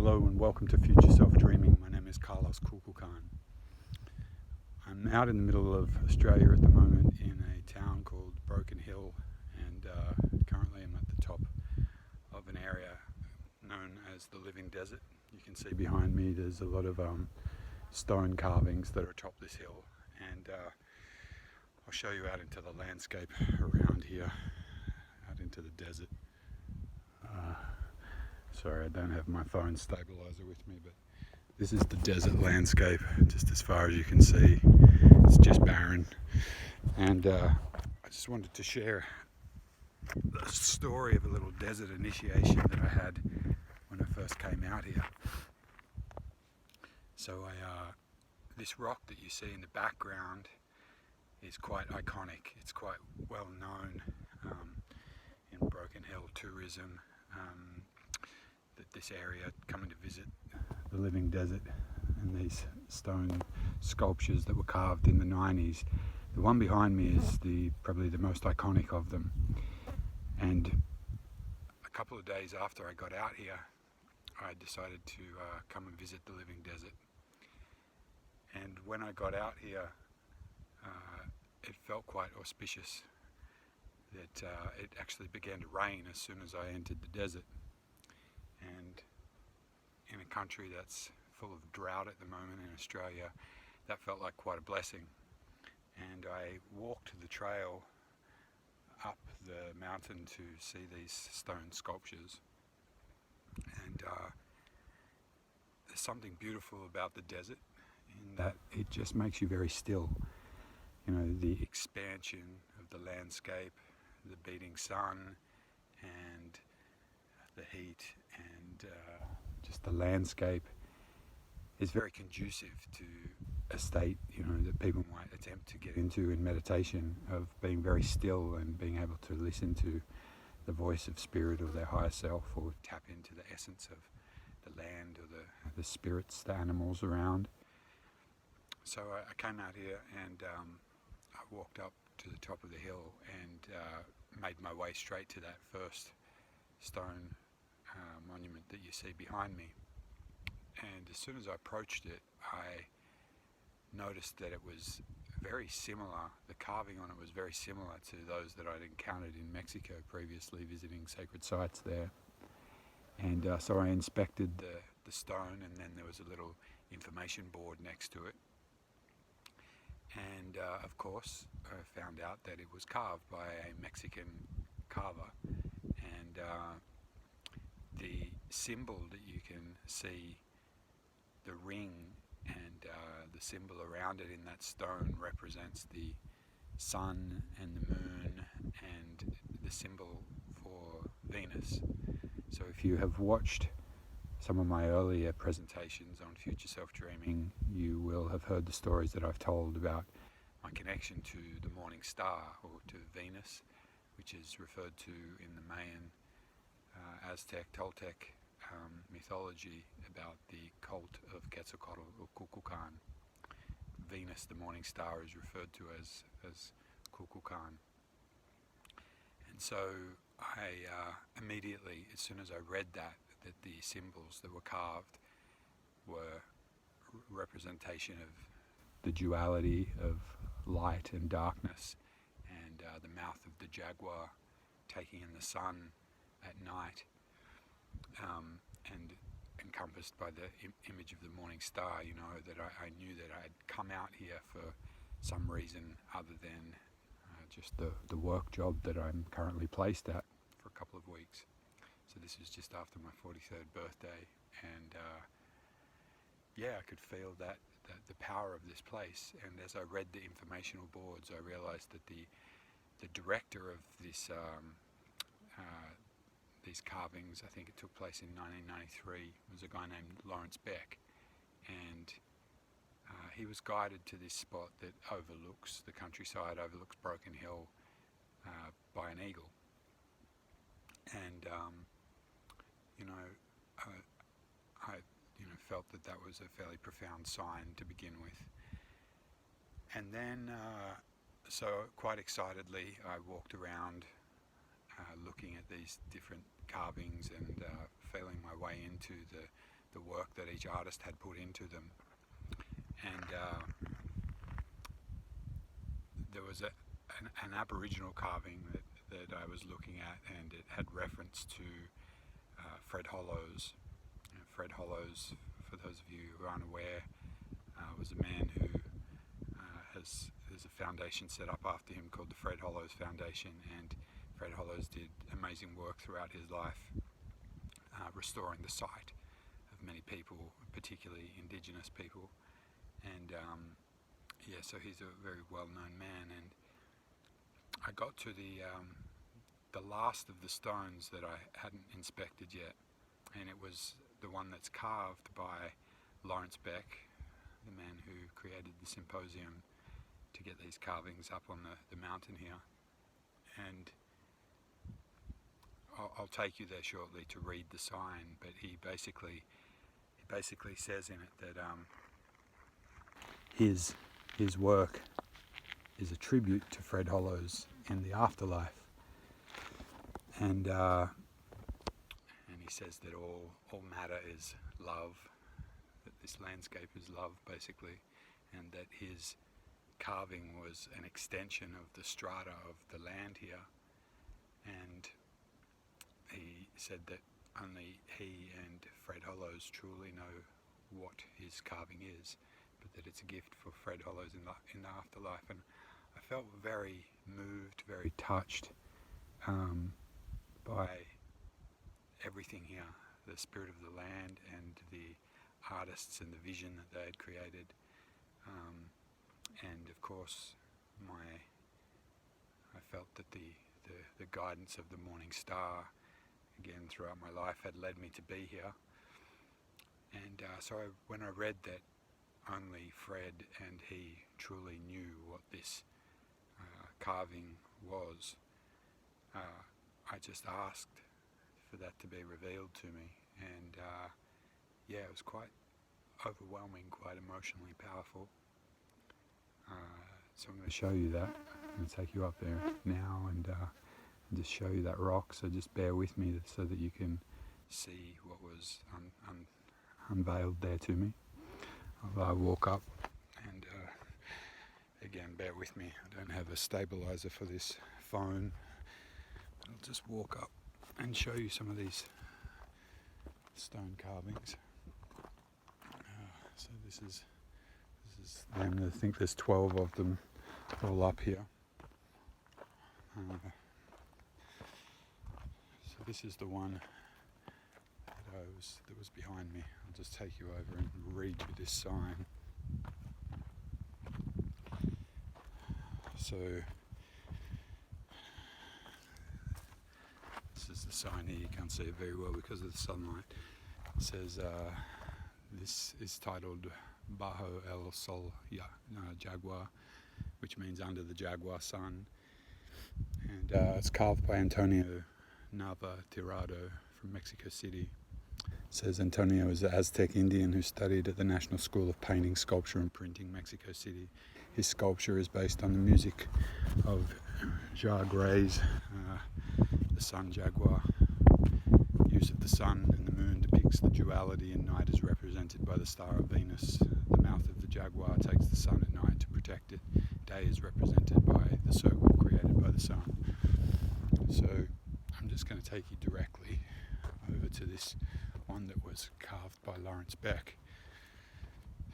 Hello and welcome to Future Self Dreaming. My name is Carlos Kukulkan. I'm out in the middle of Australia at the moment in a town called Broken Hill, and currently I'm at the top of an area known as the Living Desert. You can see behind me there's a lot of stone carvings that are atop this hill, and I'll show you out into the landscape around here, out into the desert. Sorry, I don't have my phone stabilizer with me, but this is the desert landscape, just as far as you can see. It's just barren. And I just wanted to share the story of a little desert initiation that I had when I first came out here. So this rock that you see in the background is quite iconic. It's quite well known in Broken Hill tourism. That this area, coming to visit the Living Desert, and these stone sculptures that were carved in the 90s. The one behind me is probably the most iconic of them. And a couple of days after I got out here, I decided to come and visit the Living Desert. And when I got out here, it felt quite auspicious that it actually began to rain as soon as I entered the desert. And in a country that's full of drought at the moment in Australia, that felt like quite a blessing. And I walked the trail up the mountain to see these stone sculptures. And there's something beautiful about the desert in that it just makes you very still. You know, the expansion of the landscape, the beating sun, and the heat, and just the landscape is very conducive to a state, that people might attempt to get into in meditation, of being very still and being able to listen to the voice of spirit or their higher self, or tap into the essence of the land or the spirits, the animals around. So I came out here and I walked up to the top of the hill and made my way straight to that first stone monument that you see behind me. And as soon as I approached it, I noticed that it was very similar. The carving on it was very similar to those that I'd encountered in Mexico previously, visiting sacred sites there. And so I inspected the stone, and then there was a little information board next to it. And of course, I found out that it was carved by a Mexican carver. And the symbol that you can see, the ring and the symbol around it in that stone, represents the sun and the moon and the symbol for Venus. So if you have watched some of my earlier presentations on Future Self Dreaming, you will have heard the stories that I've told about my connection to the morning star, or to Venus, which is referred to in the Mayan, Aztec, Toltec mythology about the cult of Quetzalcoatl or Kukulkan. Venus, the morning star, is referred to as Kukulkan. And so I immediately, as soon as I read that the symbols that were carved were representation of the duality of light and darkness, and the mouth of the jaguar taking in the sun at night, and encompassed by the image of the morning star, that I knew that I had come out here for some reason other than just the work job that I'm currently placed at for a couple of weeks. So this was just after my 43rd birthday, and I could feel that the power of this place. And as I read the informational boards, I realized that the director of this these carvings, I think it took place in 1993, was a guy named Lawrence Beck, and he was guided to this spot that overlooks the countryside, overlooks Broken Hill, by an eagle. And I felt that was a fairly profound sign to begin with. And then, so quite excitedly, I walked around looking at these different carvings and feeling my way into the work that each artist had put into them. And there was an Aboriginal carving that I was looking at, and it had reference to Fred Hollows. Fred Hollows, for those of you who aren't aware, was a man who there's a foundation set up after him called the Fred Hollows Foundation, and Fred Hollows did amazing work throughout his life, restoring the sight of many people, particularly Indigenous people. And so he's a very well-known man. And I got to the last of the stones that I hadn't inspected yet, and it was the one that's carved by Lawrence Beck, the man who created the symposium to get these carvings up on the mountain here. And I'll take you there shortly to read the sign, but he basically says in it that his work is a tribute to Fred Hollows in the afterlife, and he says that all matter is love, that this landscape is love basically, and that his carving was an extension of the strata of the land here. And he said that only he and Fred Hollows truly know what his carving is, but that it's a gift for Fred Hollows in the afterlife. And I felt very moved, very touched by everything here, the spirit of the land and the artists and the vision that they had created. And of course, I felt that the guidance of the morning star, again throughout my life, had led me to be here. And so when I read that only Fred and he truly knew what this carving was, I just asked for that to be revealed to me. And it was quite overwhelming, quite emotionally powerful. So I'm going to show you that. I'm going to take you up there now and just show you that rock. So just bear with me so that you can see what was unveiled there to me. I'll walk up, and again, bear with me. I don't have a stabilizer for this phone. I'll just walk up and show you some of these stone carvings. So this is them. I think there's 12 of them all up here. So this is the one that was behind me. I'll just take you over and read you this sign. So this is the sign here. You can't see it very well because of the sunlight. It says this is titled Bajo el Sol Jaguar, which means under the jaguar sun, and it's carved by Antonio Nava Tirado from Mexico City. It says Antonio is an Aztec Indian who studied at the National School of Painting, Sculpture and Printing, Mexico City. His sculpture is based on the music of Jaguars, the sun jaguar. Use of the sun and the moon depicts the duality, and night is represented by the star of Venus. The mouth of the jaguar takes the sun at night to protect it. Day is represented by the circle created by the sun. So I'm just going to take you directly over to this one that was carved by Lawrence Beck,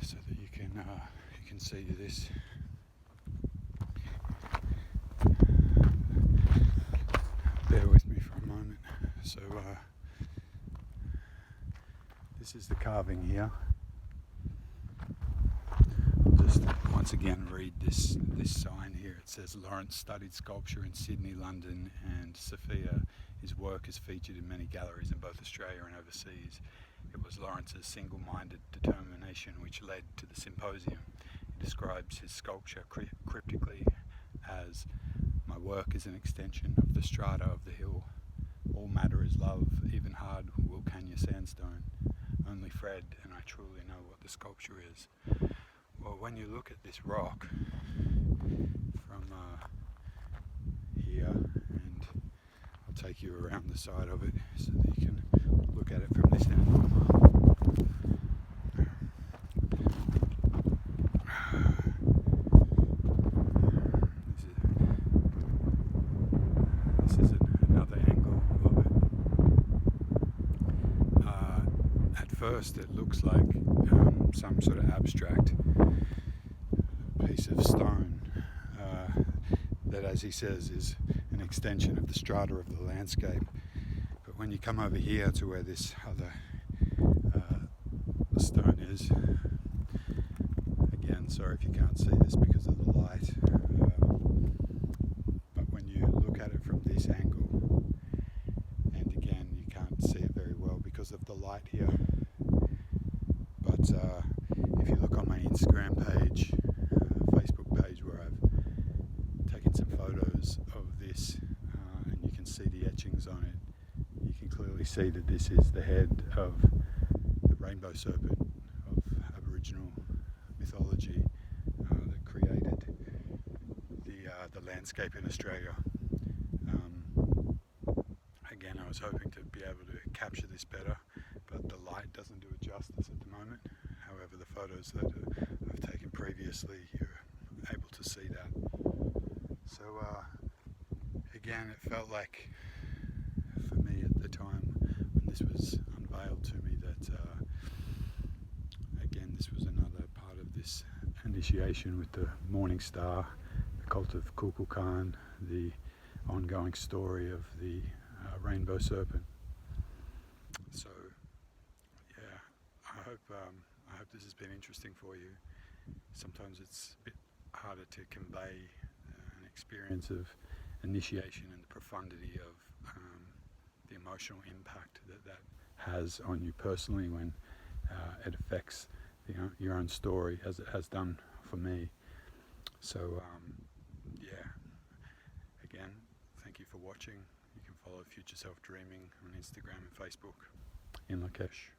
so that you can see this. Bear with me for a moment. So this is the carving here. I'll just once again read this sign here. It says Lawrence studied sculpture in Sydney, London and Sofia. His work is featured in many galleries in both Australia and overseas. It was Lawrence's single-minded determination which led to the symposium. He describes his sculpture cryptically as, "My work is an extension of the strata of the hill. All matter is love, even hard Wilcannia sandstone. Only Fred and I truly know what the sculpture is." Well, when you look at this rock from here, and I'll take you around the side of it so that you can look at it from this angle. first it looks like some sort of abstract piece of stone that, as he says, is an extension of the strata of the landscape. But when you come over here to where this other stone is, again, sorry if you can't see this because of the light, but when you look at it from this angle, and again you can't see it very well because of the light here, but if you look on my Instagram page, Facebook page, where I've taken some photos of this, and you can see the etchings on it, you can clearly see that this is the head of the rainbow serpent of Aboriginal mythology that created the landscape in Australia. Again, I was hoping to be able to capture this better, but the light doesn't do it justice at the moment. However, the photos that I've taken previously, you're able to see that. So again, it felt like, for me at the time when this was unveiled to me, that again, this was another part of this initiation with the morning star, the cult of Kukulkan, the ongoing story of the rainbow serpent. So yeah, I hope this has been interesting for you. Sometimes it's a bit harder to convey an experience of initiation and the profundity of the emotional impact that has on you personally when it affects your own story, as it has done for me. So yeah, again, thank you for watching. You can follow Future Self Dreaming on Instagram and Facebook. In Lakesh.